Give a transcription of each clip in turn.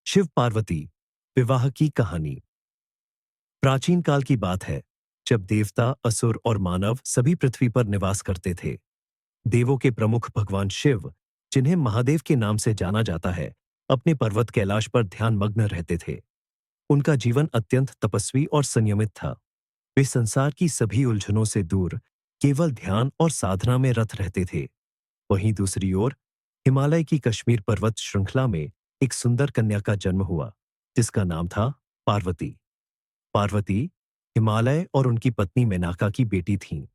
शिव पार्वती विवाह की कहानी। प्राचीन काल की बात है, जब देवता, असुर और मानव सभी पृथ्वी पर निवास करते थे। देवों के प्रमुख भगवान शिव, जिन्हें महादेव के नाम से जाना जाता है, अपने पर्वत कैलाश पर ध्यान मग्न रहते थे। उनका जीवन अत्यंत तपस्वी और संयमित था। वे संसार की सभी उलझनों से दूर केवल ध्यान और साधना में रत रहते थे। वहीं दूसरी ओर हिमालय की कश्मीर पर्वत श्रृंखला में एक सुंदर कन्या का जन्म हुआ, जिसका नाम था पार्वती। पार्वती हिमालय और उनकी पत्नी मेनका की बेटी थीं।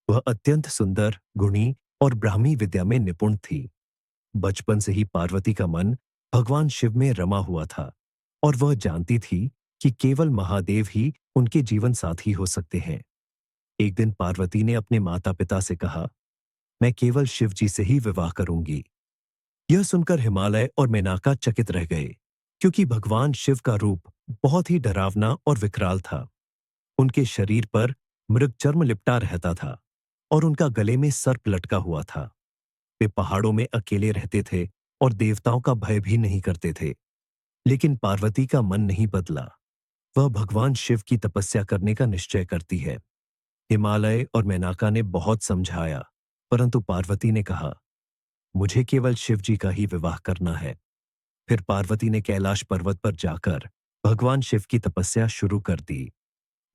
वह अत्यंत सुंदर, गुणी और ब्राह्मी विद्या में निपुण थी। बचपन से ही पार्वती का मन भगवान शिव में रमा हुआ था और वह जानती थी कि केवल महादेव ही उनके जीवन साथी हो सकते हैं। एक दिन पार्वती ने अपने माता-पिता से कहा, मैं केवल शिव जी से ही विवाह करूंगी। यह सुनकर हिमालय और मेनका चकित रह गए, क्योंकि भगवान शिव का रूप बहुत ही डरावना और विकराल था। उनके शरीर पर मृग चर्म लिपटा रहता था और उनका गले में सर्प लटका हुआ था। वे पहाड़ों में अकेले रहते थे और देवताओं का भय भी नहीं करते थे। लेकिन पार्वती का मन नहीं बदला। वह भगवान शिव की तपस्या करने का निश्चय करती है। हिमालय और मेनका ने बहुत समझाया, परंतु पार्वती ने कहा, मुझे केवल शिव जी का ही विवाह करना है। फिर पार्वती ने कैलाश पर्वत पर जाकर भगवान शिव की तपस्या शुरू कर दी।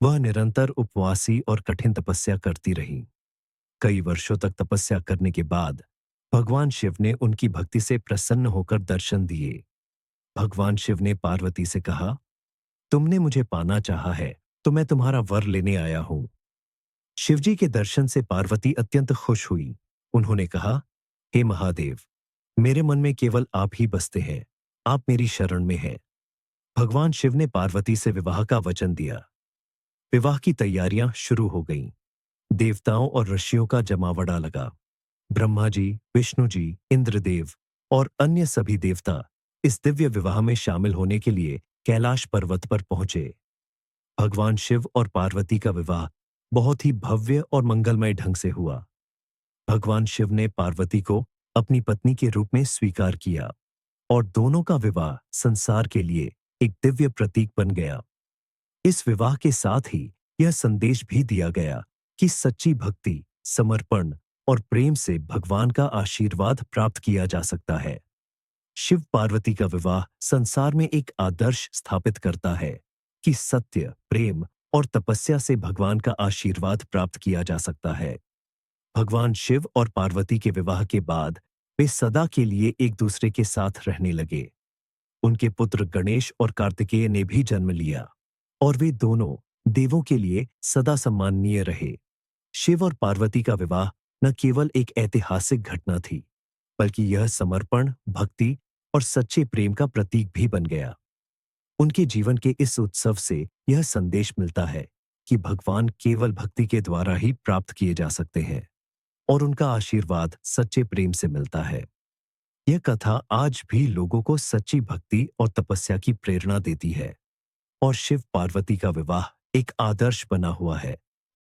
वह निरंतर उपवासी और कठिन तपस्या करती रही। कई वर्षों तक तपस्या करने के बाद भगवान शिव ने उनकी भक्ति से प्रसन्न होकर दर्शन दिए। भगवान शिव ने पार्वती से कहा, तुमने मुझे पाना चाहा है, तो मैं तुम्हारा वर लेने आया हूं। शिवजी के दर्शन से पार्वती अत्यंत खुश हुई। उन्होंने कहा, हे महादेव, मेरे मन में केवल आप ही बसते हैं। आप मेरी शरण में हैं। भगवान शिव ने पार्वती से विवाह का वचन दिया। विवाह की तैयारियां शुरू हो गईं। देवताओं और ऋषियों का जमावड़ा लगा। ब्रह्मा जी, विष्णु जी, इंद्रदेव और अन्य सभी देवता इस दिव्य विवाह में शामिल होने के लिए कैलाश पर्वत पर पहुंचे। भगवान शिव और पार्वती का विवाह बहुत ही भव्य और मंगलमय ढंग से हुआ। भगवान शिव ने पार्वती को अपनी पत्नी के रूप में स्वीकार किया और दोनों का विवाह संसार के लिए एक दिव्य प्रतीक बन गया। इस विवाह के साथ ही यह संदेश भी दिया गया कि सच्ची भक्ति, समर्पण और प्रेम से भगवान का आशीर्वाद प्राप्त किया जा सकता है। शिव पार्वती का विवाह संसार में एक आदर्श स्थापित करता है कि सत्य, प्रेम और तपस्या से भगवान का आशीर्वाद प्राप्त किया जा सकता है। भगवान शिव और पार्वती के विवाह के बाद वे सदा के लिए एक दूसरे के साथ रहने लगे। उनके पुत्र गणेश और कार्तिकेय ने भी जन्म लिया और वे दोनों देवों के लिए सदा सम्माननीय रहे। शिव और पार्वती का विवाह न केवल एक ऐतिहासिक घटना थी, बल्कि यह समर्पण, भक्ति और सच्चे प्रेम का प्रतीक भी बन गया। उनके जीवन के इस उत्सव से यह संदेश मिलता है कि भगवान केवल भक्ति के द्वारा ही प्राप्त किए जा सकते हैं और उनका आशीर्वाद सच्चे प्रेम से मिलता है। यह कथा आज भी लोगों को सच्ची भक्ति और तपस्या की प्रेरणा देती है और शिव पार्वती का विवाह एक आदर्श बना हुआ है